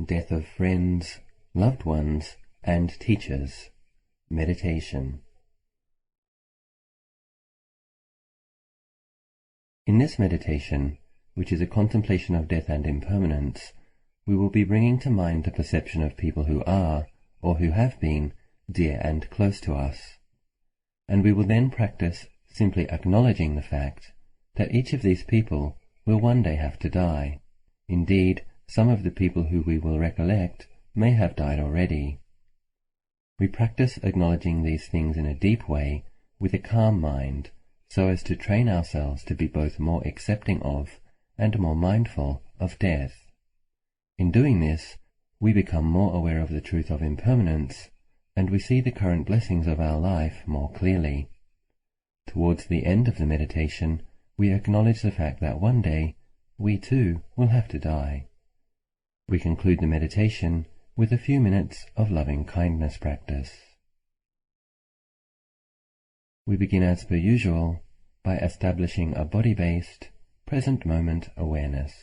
death of friends, loved ones, and teachers. Meditation. In this meditation, which is a contemplation of death and impermanence, we will be bringing to mind the perception of people who are, or who have been, dear and close to us, and we will then practice simply acknowledging the fact that each of these people will one day have to die. Indeed, some of the people who we will recollect may have died already. We practice acknowledging these things in a deep way with a calm mind, so as to train ourselves to be both more accepting of and more mindful of death. In doing this, we become more aware of the truth of impermanence, and we see the current blessings of our life more clearly. Towards the end of the meditation, we acknowledge the fact that one day we too will have to die. We conclude the meditation with a few minutes of loving kindness practice. We begin as per usual by establishing a body-based, present moment awareness.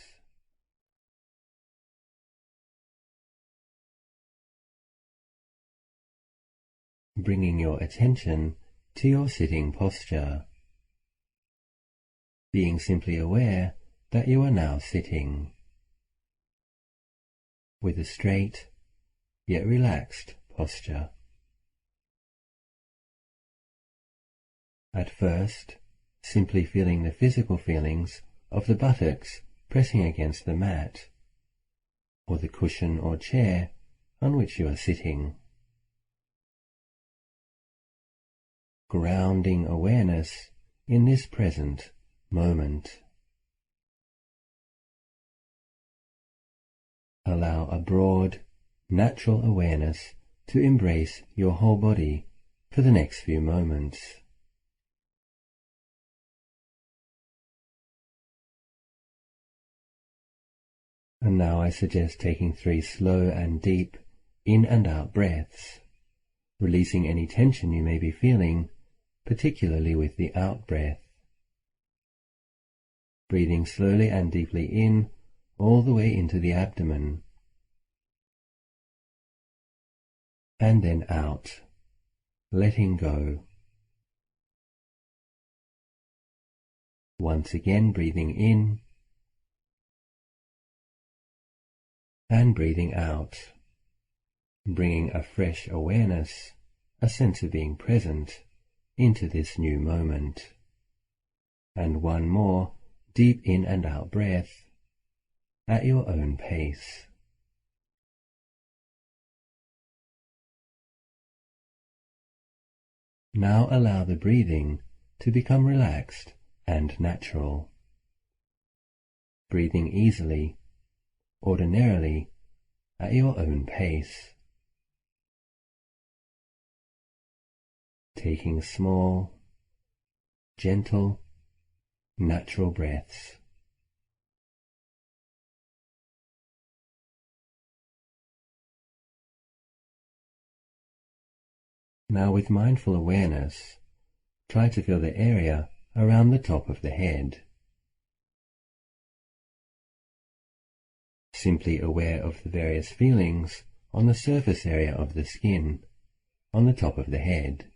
Bringing your attention to your sitting posture, being simply aware that you are now sitting, with a straight yet relaxed posture. At first, simply feeling the physical feelings of the buttocks pressing against the mat, or the cushion or chair on which you are sitting. Grounding awareness in this present moment. Allow a broad, natural awareness to embrace your whole body for the next few moments. And now I suggest taking 3 slow and deep in and out breaths, releasing any tension you may be feeling, particularly with the out breath. Breathing slowly and deeply in, all the way into the abdomen, and then out, letting go. Once again breathing in, and breathing out, bringing a fresh awareness, a sense of being present, into this new moment. And one more deep in and out breath at your own pace. Now allow the breathing to become relaxed and natural. Breathing easily, ordinarily, at your own pace. Taking small, gentle, natural breaths. Now with mindful awareness, try to feel the area around the top of the head. Simply aware of the various feelings on the surface area of the skin, on the top of the head.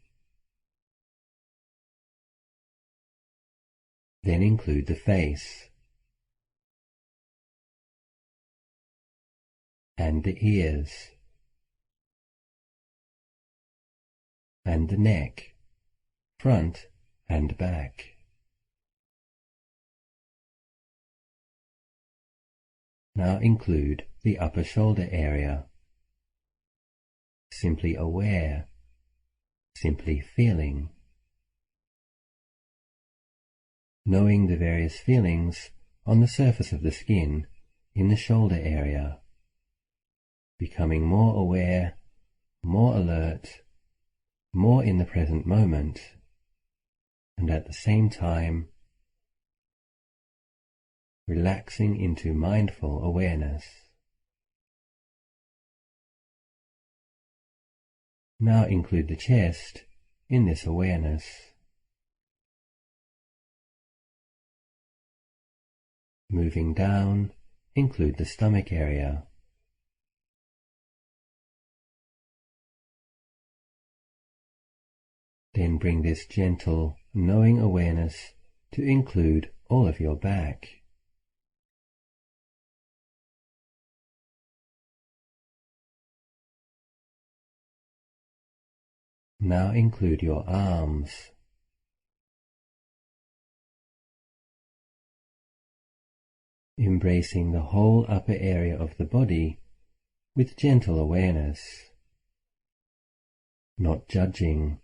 Then include the face, and the ears, and the neck, front and back. Now include the upper shoulder area. Simply aware, simply feeling. Knowing the various feelings on the surface of the skin in the shoulder area. Becoming more aware, more alert, more in the present moment, and at the same time relaxing into mindful awareness. Now include the chest in this awareness. Moving down, include the stomach area. Then bring this gentle, knowing awareness to include all of your back. Now include your arms. Embracing the whole upper area of the body with gentle awareness, not judging,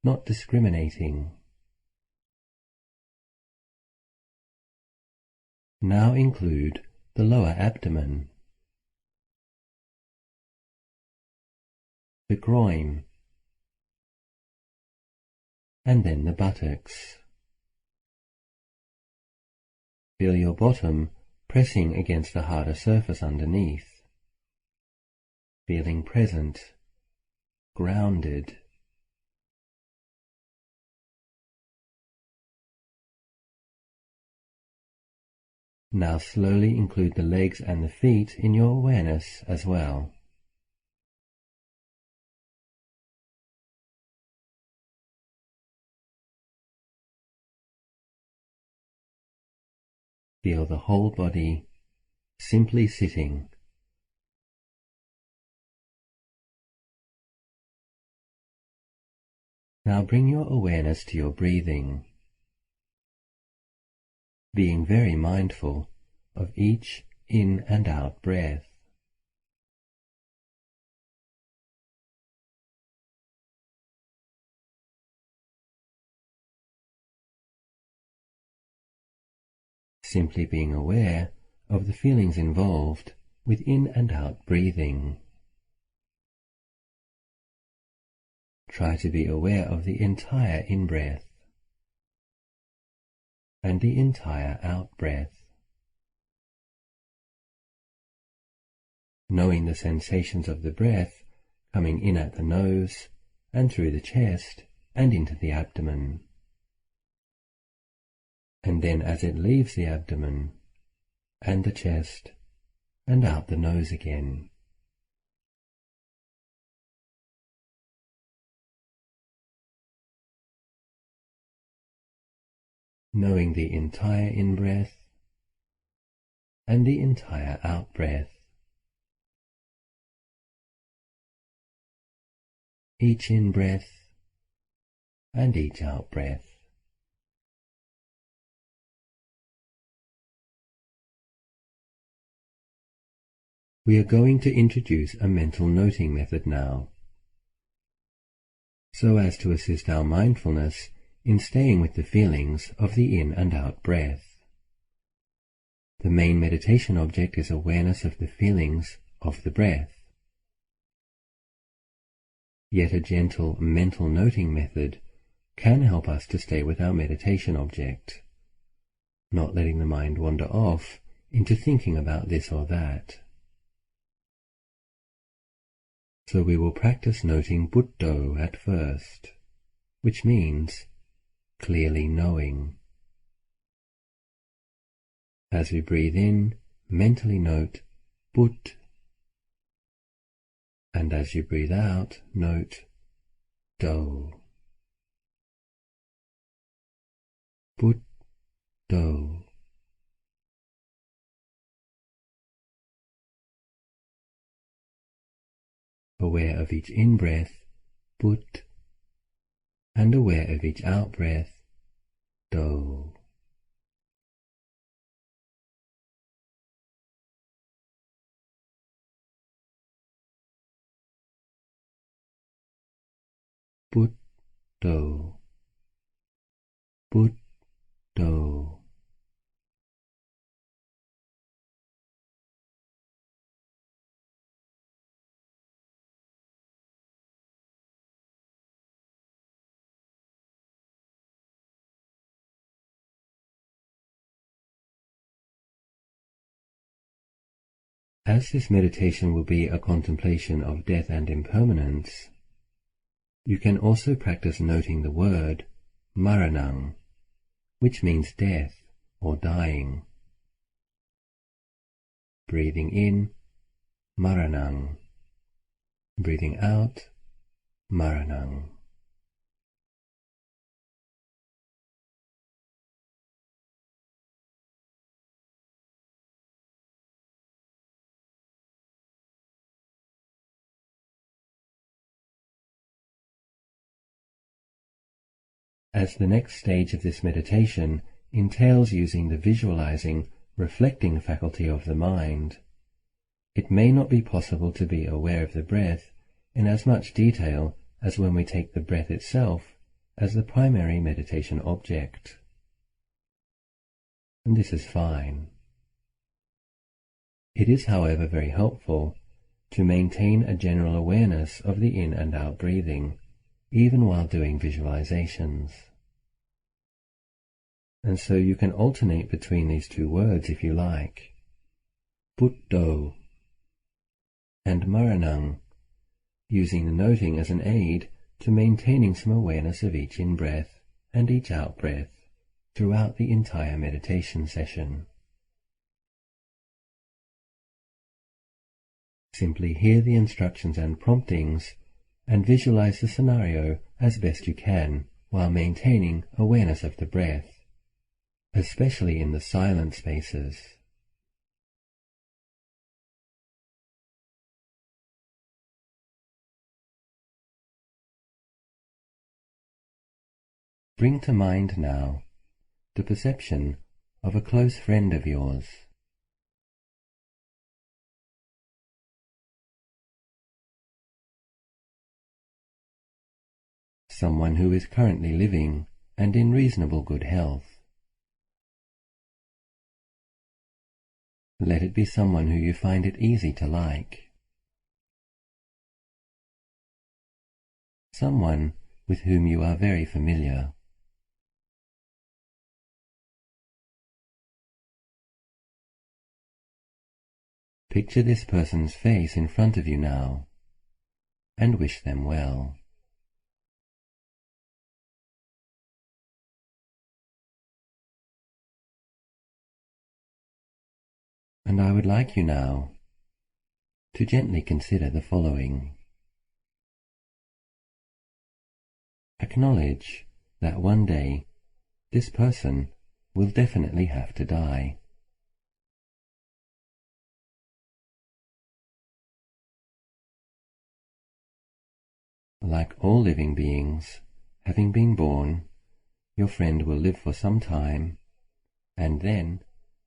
not discriminating. Now include the lower abdomen, the groin, and then the buttocks. Feel your bottom pressing against the harder surface underneath, feeling present, grounded. Now slowly include the legs and the feet in your awareness as well. Feel the whole body simply sitting. Now bring your awareness to your breathing, being very mindful of each in and out breath. Simply being aware of the feelings involved with in and out breathing. Try to be aware of the entire in-breath and the entire out-breath, knowing the sensations of the breath coming in at the nose and through the chest and into the abdomen, and then as it leaves the abdomen and the chest and out the nose again. Knowing the entire in-breath and the entire out-breath, each in-breath and each out-breath. We are going to introduce a mental noting method now, so as to assist our mindfulness in staying with the feelings of the in and out breath. The main meditation object is awareness of the feelings of the breath. Yet a gentle mental noting method can help us to stay with our meditation object, not letting the mind wander off into thinking about this or that. So we will practice noting Buddho at first, which means clearly knowing. As we breathe in, mentally note Bud, and as you breathe out, note Do. Buddho. Aware of each in-breath, Bud, and aware of each out-breath, Do. Buddho. Buddho. As this meditation will be a contemplation of death and impermanence, you can also practice noting the word maranang, which means death or dying. Breathing in, maranang. Breathing out, maranang. as the next stage of this meditation entails using the visualizing, reflecting faculty of the mind. It may not be possible to be aware of the breath in as much detail as when we take the breath itself as the primary meditation object. And this is fine. It is, however, very helpful to maintain a general awareness of the in and out breathing, even while doing visualizations. And so you can alternate between these two words if you like, Buddho and Maranang, using the noting as an aid to maintaining some awareness of each in-breath and each out-breath throughout the entire meditation session. Simply hear the instructions and promptings and visualize the scenario as best you can while maintaining awareness of the breath, especially in the silent spaces. Bring to mind now the perception of a close friend of yours. Someone who is currently living and in reasonable good health. Let it be someone who you find it easy to like. Someone with whom you are very familiar. Picture this person's face in front of you now, and wish them well. And I would like you now to gently consider the following. Acknowledge that one day this person will definitely have to die. Like all living beings, having been born, your friend will live for some time, and then,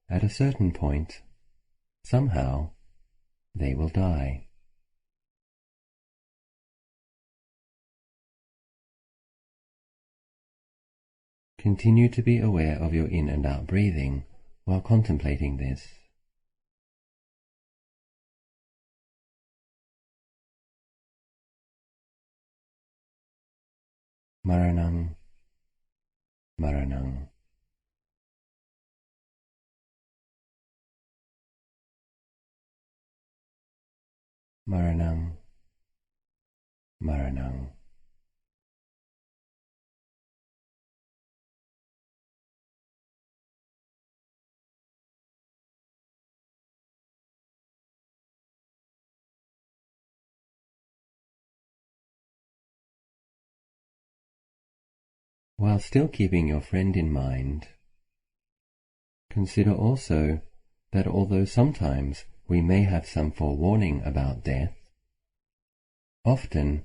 at a certain point, somehow, they will die. Continue to be aware of your in and out breathing while contemplating this. Maranang, Maranang. Maranang, Maranang. While still keeping your friend in mind, consider also that although sometimes we may have some forewarning about death, often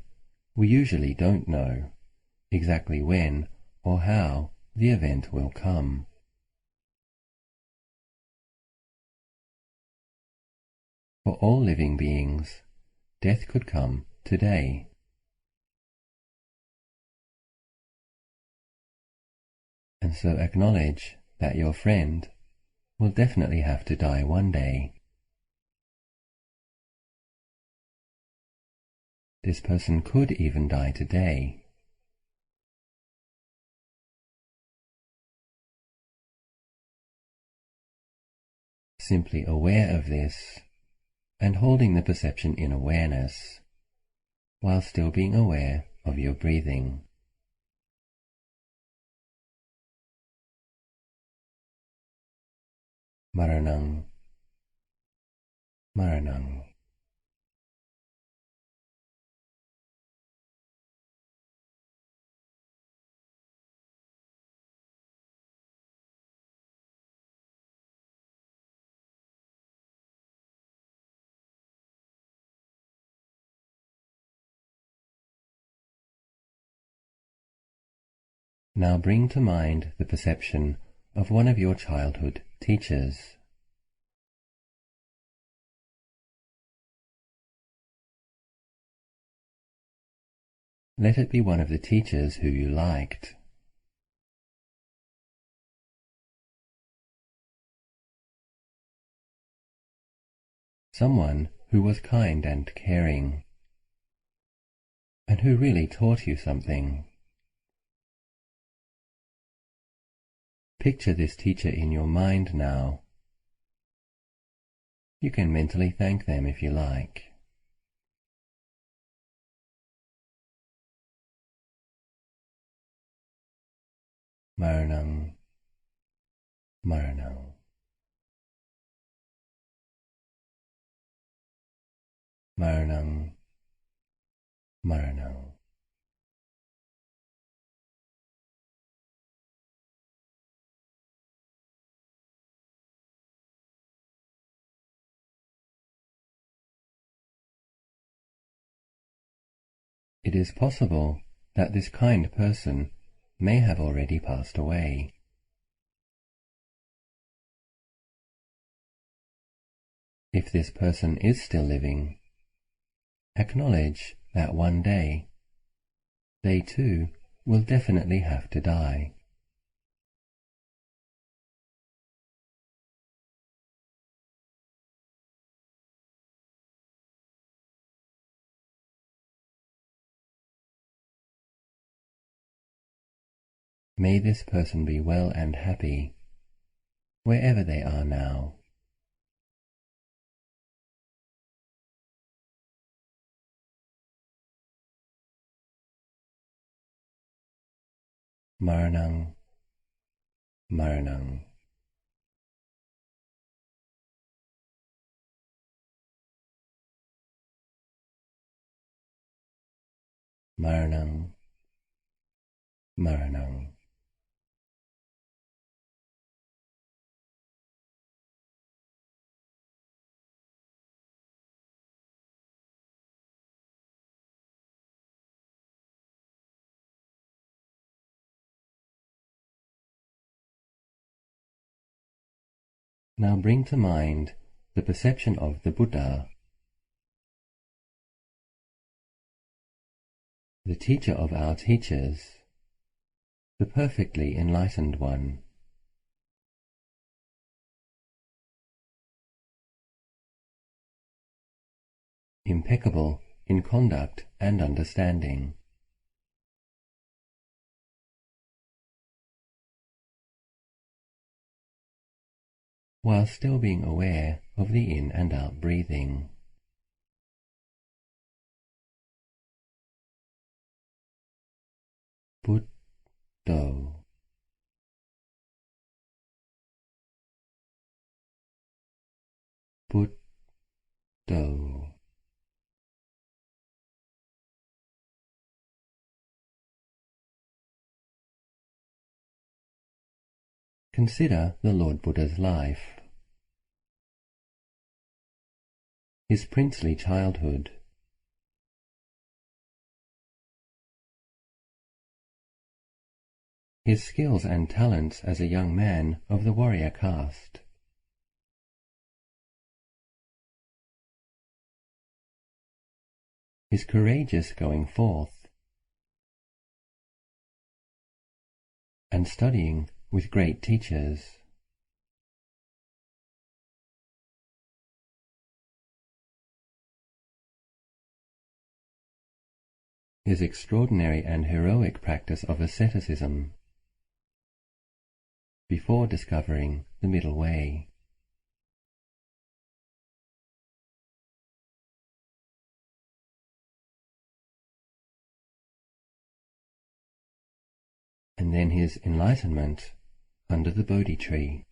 we usually don't know exactly when or how the event will come. For all living beings, death could come today. And so acknowledge that your friend will definitely have to die one day. This person could even die today. Simply aware of this and holding the perception in awareness while still being aware of your breathing. Maranang, Maranang. Now bring to mind the perception of one of your childhood teachers. Let it be one of the teachers who you liked. Someone who was kind and caring, and who really taught you something. Picture this teacher in your mind now. You can mentally thank them if you like. Maranang, Maranang, Maranang, Maranang. It is possible that this kind person may have already passed away. If this person is still living, acknowledge that one day they too will definitely have to die. May this person be well and happy wherever they are now. Maranang, Maranang. Maranang, Maranang. Now bring to mind the perception of the Buddha, the teacher of our teachers, the perfectly enlightened one. Impeccable in conduct and understanding. While still being aware of the in and out breathing. Buddho, Buddho. Consider the Lord Buddha's life, his princely childhood, his skills and talents as a young man of the warrior caste, his courageous going forth, and studying with great teachers. His extraordinary and heroic practice of asceticism before discovering the middle way. And then his enlightenment under the Bodhi tree.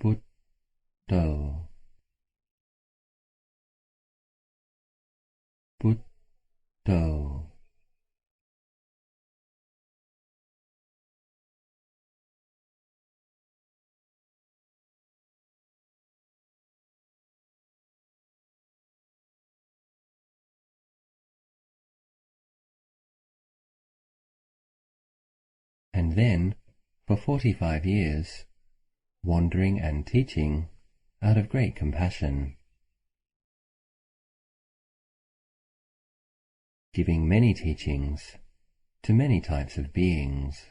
Buddho, Buddho. and then, for 45 years, wandering and teaching out of great compassion, giving many teachings to many types of beings,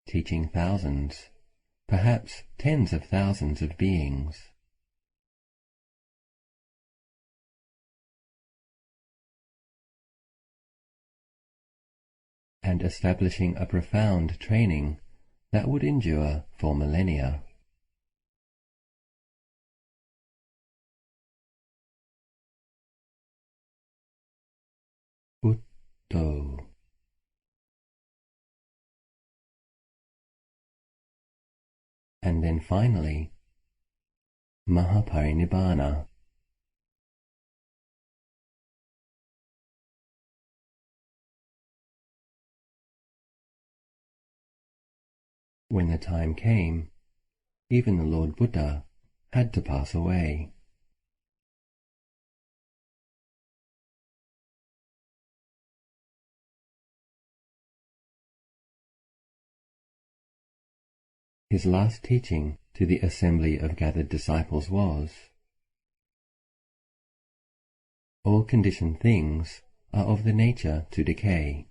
teaching thousands, perhaps tens of thousands of beings. And establishing a profound training that would endure for millennia. Utto. And then finally, Mahaparinibbana. When the time came, even the Lord Buddha had to pass away. His last teaching to the assembly of gathered disciples was, all conditioned things are of the nature to decay.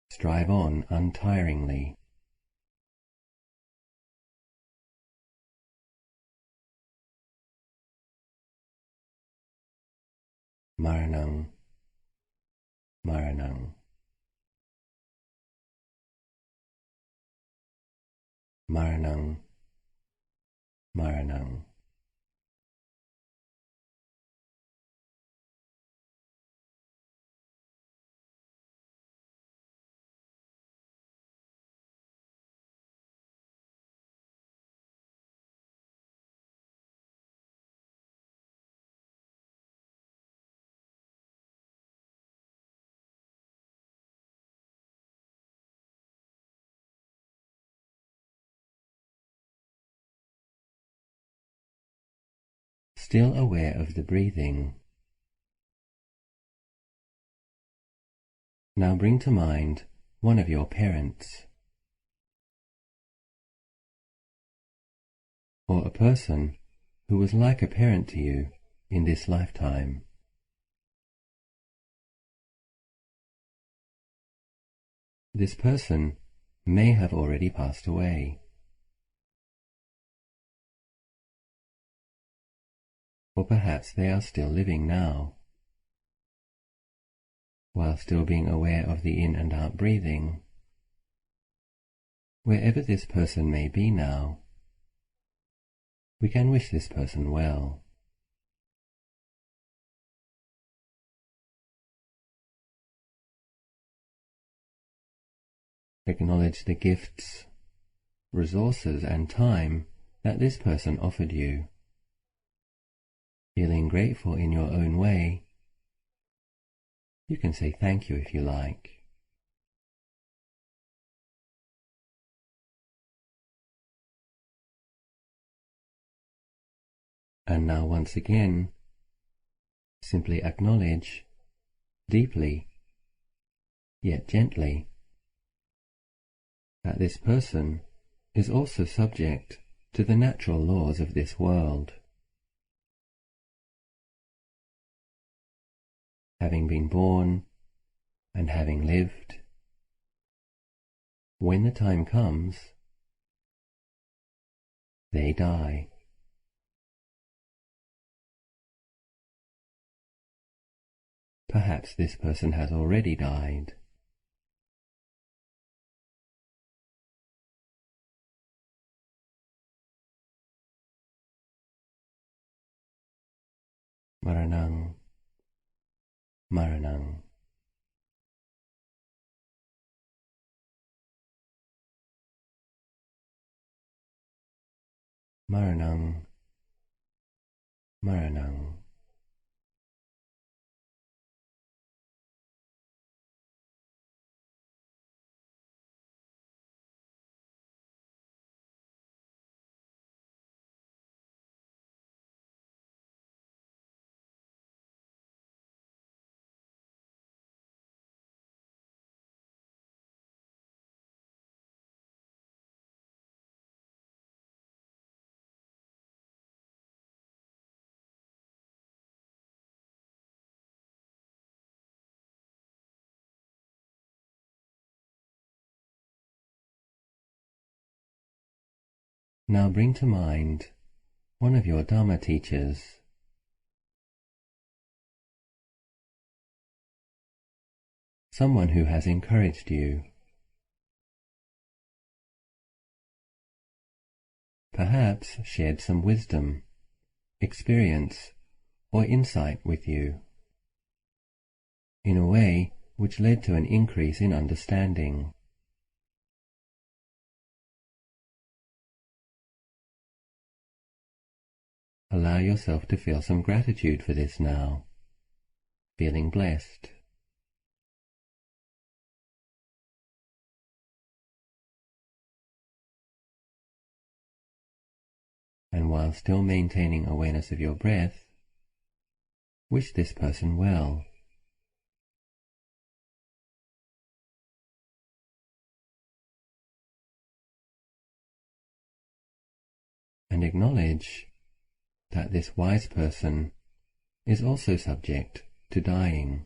Strive on untiringly. Maranang, Maranang, Maranang, Maranang. Still aware of the breathing. Now bring to mind one of your parents, or a person who was like a parent to you in this lifetime. This person may have already passed away, or perhaps they are still living now, while still being aware of the in and out breathing. Wherever this person may be now, we can wish this person well. Acknowledge the gifts, resources, and time that this person offered you. Feeling grateful in your own way, you can say thank you if you like. And now once again, simply acknowledge, deeply, yet gently, that this person is also subject to the natural laws of this world. Having been born and having lived, when the time comes, they die. Perhaps this person has already died. Maranang, Maranang. Maranang, Maranang. Now bring to mind one of your Dharma teachers. Someone who has encouraged you. Perhaps shared some wisdom, experience, or insight with you, in a way which led to an increase in understanding. Allow yourself to feel some gratitude for this now, feeling blessed. And while still maintaining awareness of your breath, wish this person well. And acknowledge that this wise person is also subject to dying.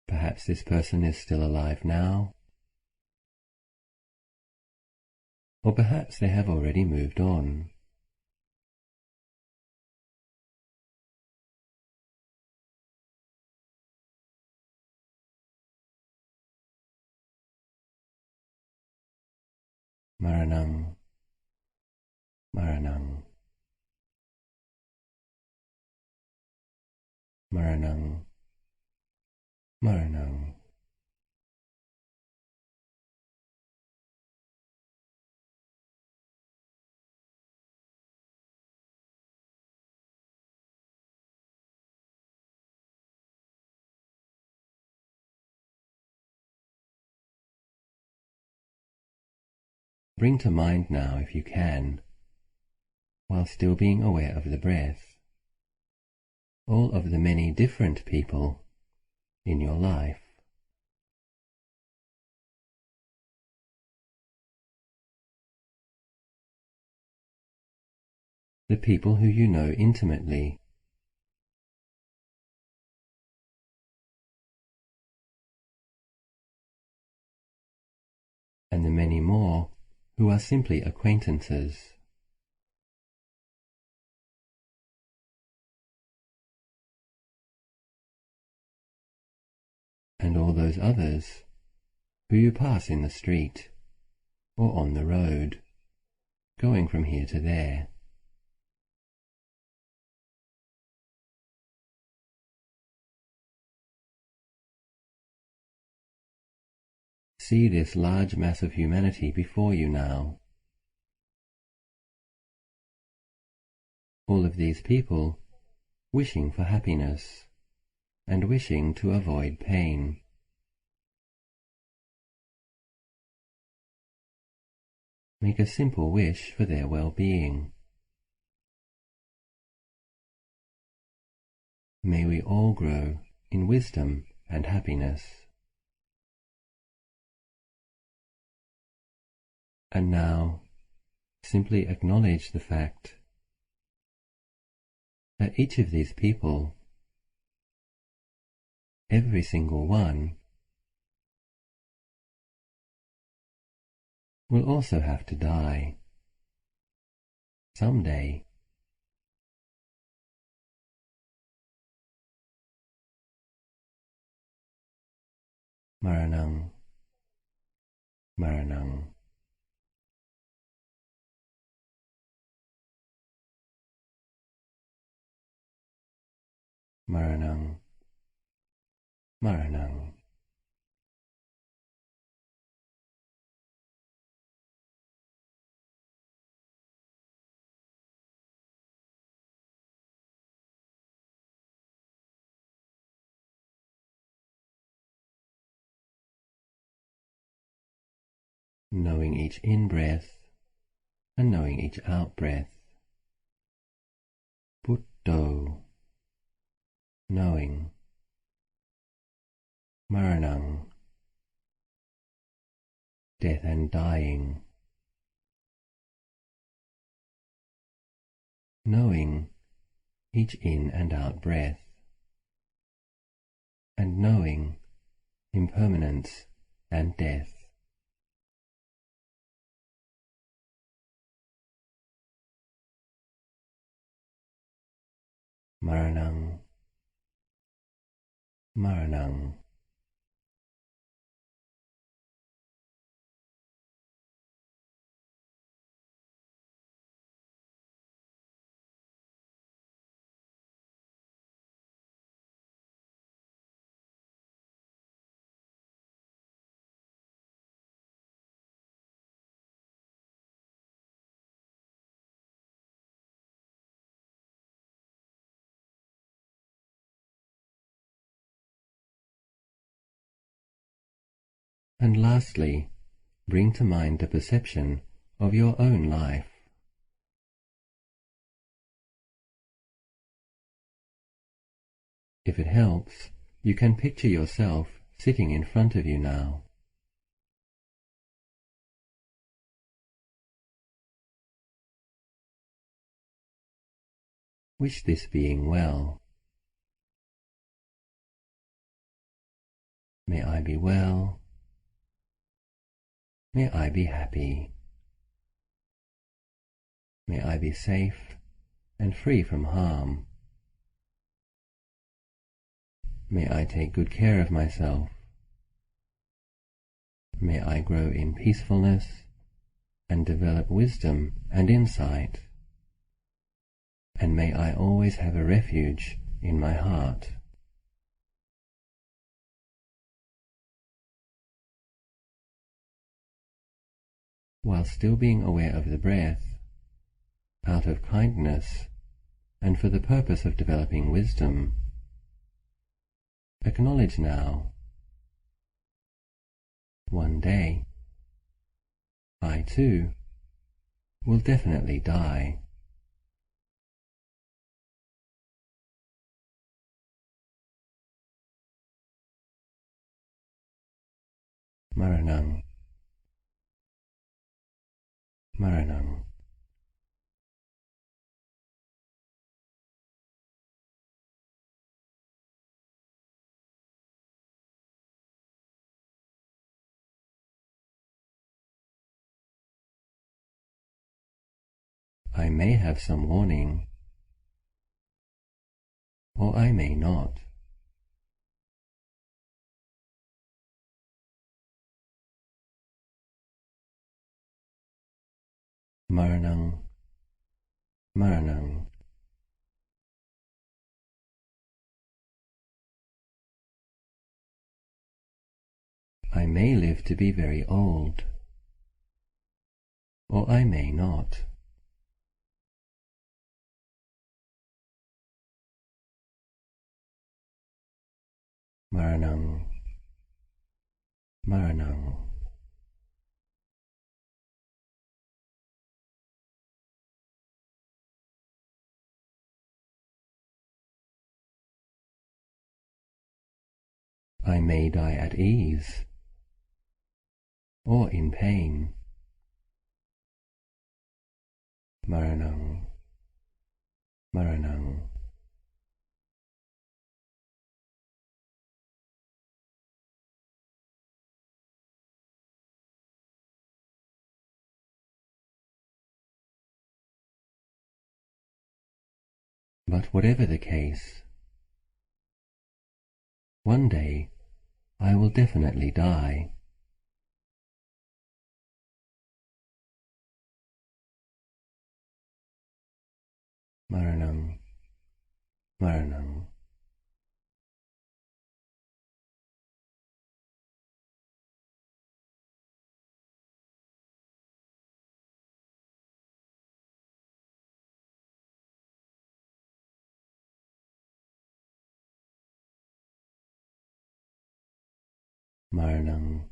Perhaps this person is still alive now, or perhaps they have already moved on. Maranam, Maranam, Maranam, Maranam. Bring to mind now, if you can, while still being aware of the breath, all of the many different people in your life. The people who you know intimately, and the many more who are simply acquaintances. And all those others who you pass in the street or on the road, going from here to there. See this large mass of humanity before you now. All of these people wishing for happiness and wishing to avoid pain. Make a simple wish for their well-being. May we all grow in wisdom and happiness. And now, simply acknowledge the fact that each of these people, every single one, will also have to die someday. Maranam, Maranam. Maranam, Maranam. Knowing each in-breath and knowing each out-breath. Buddho, knowing. Maranam, death and dying. Knowing each in and out breath, and knowing impermanence and death. Maranang, Maranang. And lastly, bring to mind the perception of your own life. If it helps, you can picture yourself sitting in front of you now. Wish this being well. May I be well. May I be happy. May I be safe and free from harm. May I take good care of myself. May I grow in peacefulness and develop wisdom and insight. And may I always have a refuge in my heart. While still being aware of the breath, out of kindness and for the purpose of developing wisdom, acknowledge now, one day, I too will definitely die. Maranang, Maranang. I may have some warning, or I may not. Maranang, Maranang. I may live to be very old, or I may not. Maranang, Maranang. I may die at ease, or in pain. Maranang, Maranang. But whatever the case, one day I will definitely die. Maranang, Maranang. Maranang,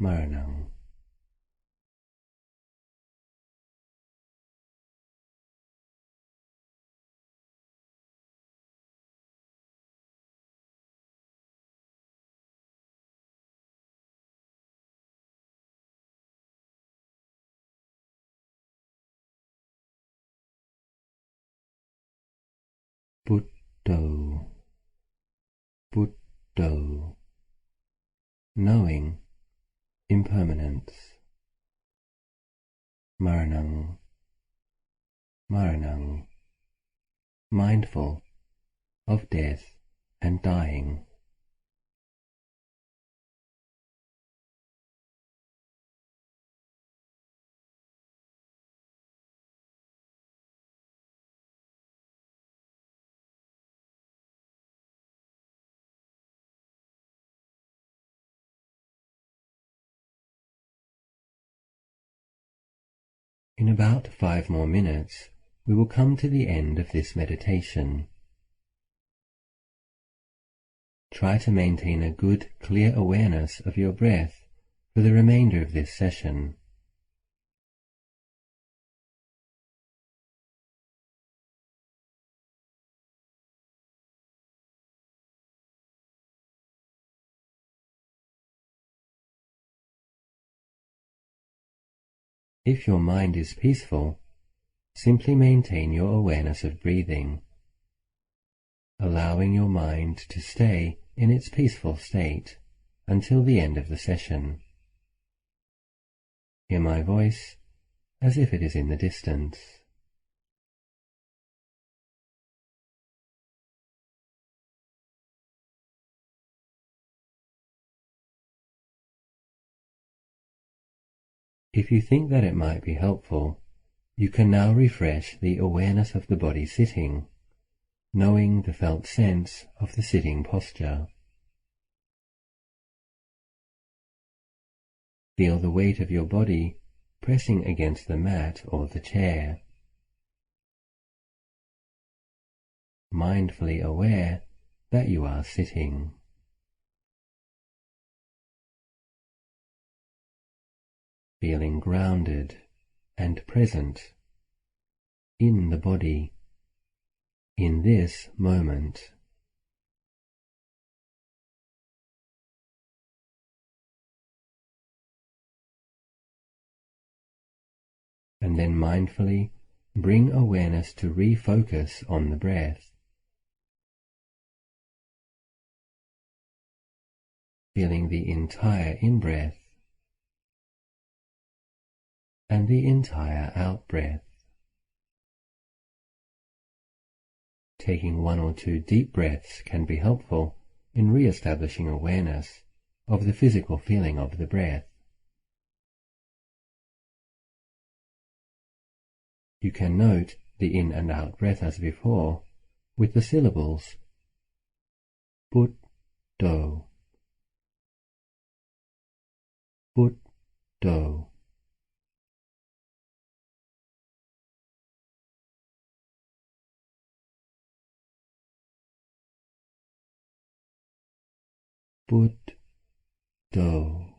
Maranang. Buddho, Buddho. Knowing impermanence. Maranang, Maranang. mindful of death and dying. In about 5 more minutes, we will come to the end of this meditation. Try to maintain a good, clear awareness of your breath for the remainder of this session. If your mind is peaceful, simply maintain your awareness of breathing, allowing your mind to stay in its peaceful state until the end of the session. Hear my voice as if it is in the distance. If you think that it might be helpful, you can now refresh the awareness of the body sitting, knowing the felt sense of the sitting posture. Feel the weight of your body pressing against the mat or the chair. Mindfully aware that you are sitting. Feeling grounded and present in the body, in this moment. And then mindfully bring awareness to refocus on the breath. Feeling the entire in-breath and the entire out-breath. Taking 1 or 2 deep breaths can be helpful in re-establishing awareness of the physical feeling of the breath. You can note the in and out breath as before with the syllables put, do, put, do. Put, do.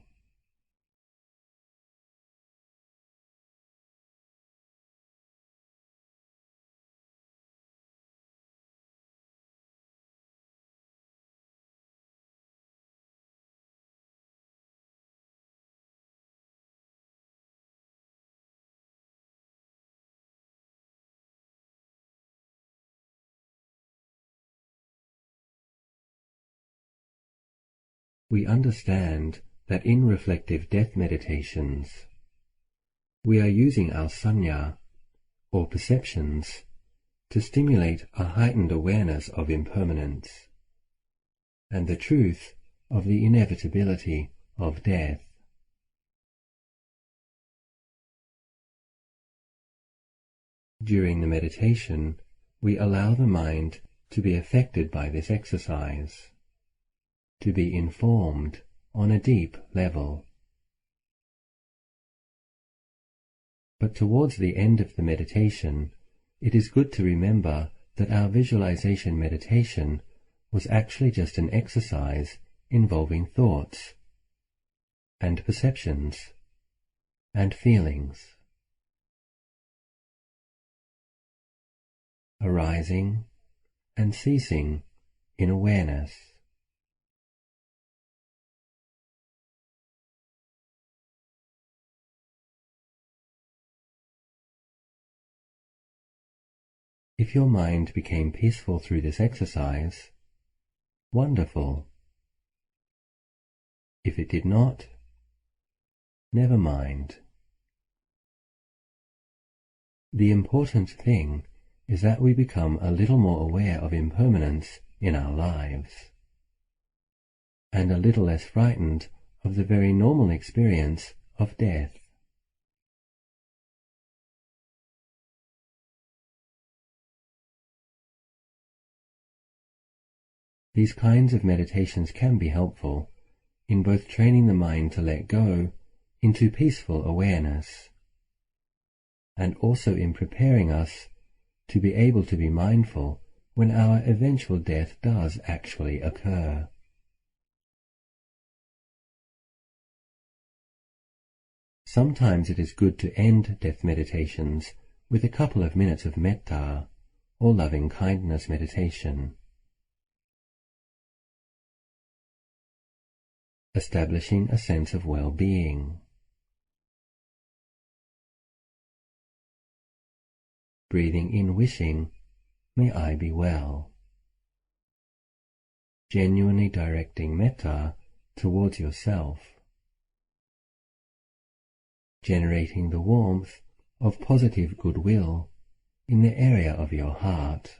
We understand that in reflective death meditations, we are using our sanya, or perceptions, to stimulate a heightened awareness of impermanence and the truth of the inevitability of death. During the meditation, we allow the mind to be affected by this exercise, to be informed on a deep level. But towards the end of the meditation, it is good to remember that our visualization meditation was actually just an exercise involving thoughts and perceptions and feelings, arising and ceasing in awareness. If your mind became peaceful through this exercise, wonderful. If it did not, never mind. The important thing is that we become a little more aware of impermanence in our lives, and a little less frightened of the very normal experience of death. These kinds of meditations can be helpful in both training the mind to let go into peaceful awareness, and also in preparing us to be able to be mindful when our eventual death does actually occur. Sometimes it is good to end death meditations with a couple of minutes of metta, or loving kindness meditation. Establishing a sense of well-being. Breathing in, wishing, may I be well. Genuinely directing metta towards yourself. Generating the warmth of positive goodwill in the area of your heart.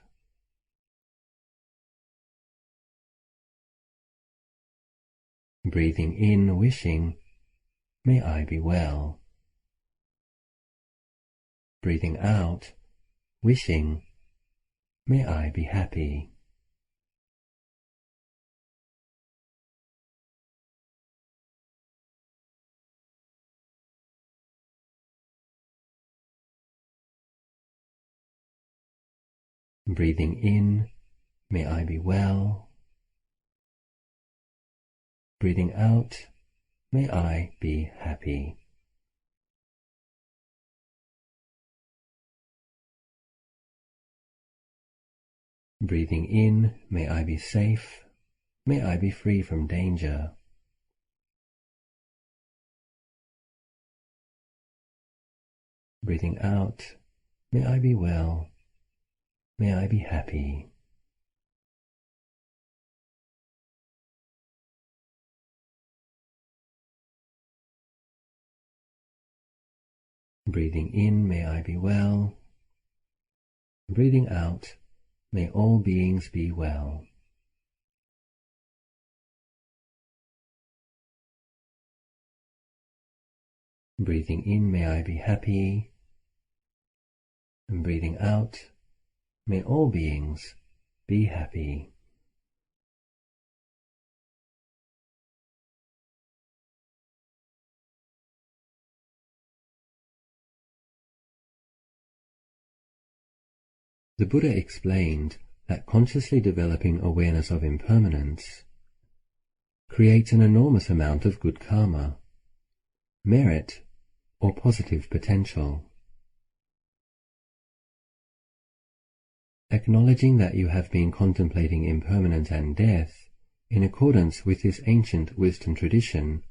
Breathing in, wishing, may I be well. Breathing out, wishing, may I be happy. Breathing in, may I be well. Breathing out, may I be happy. Breathing in, may I be safe, may I be free from danger. Breathing out, may I be well, may I be happy. Breathing in, may I be well. Breathing out, may all beings be well. Breathing in, may I be happy. And breathing out, may all beings be happy. The Buddha explained that consciously developing awareness of impermanence creates an enormous amount of good karma, merit, or positive potential. Acknowledging that you have been contemplating impermanence and death in accordance with this ancient wisdom tradition,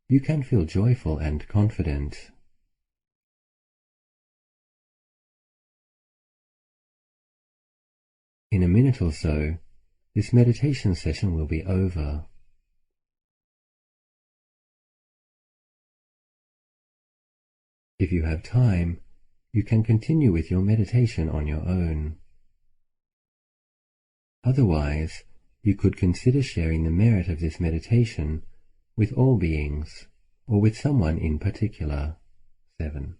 you can feel joyful and confident. In a minute or so, this meditation session will be over. If you have time, you can continue with your meditation on your own. Otherwise, you could consider sharing the merit of this meditation with all beings, or with someone in particular. 7.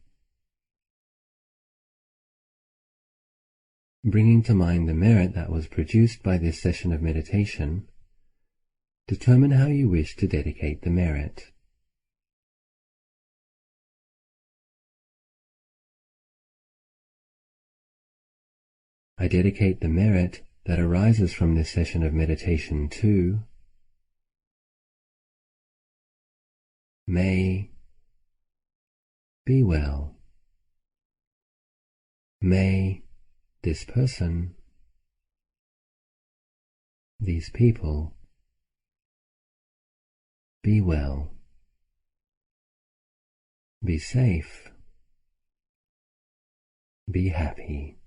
Bringing to mind the merit that was produced by this session of meditation, determine how you wish to dedicate the merit. I dedicate the merit that arises from this session of meditation to May be well. May this person, these people, be well. Be safe. Be happy.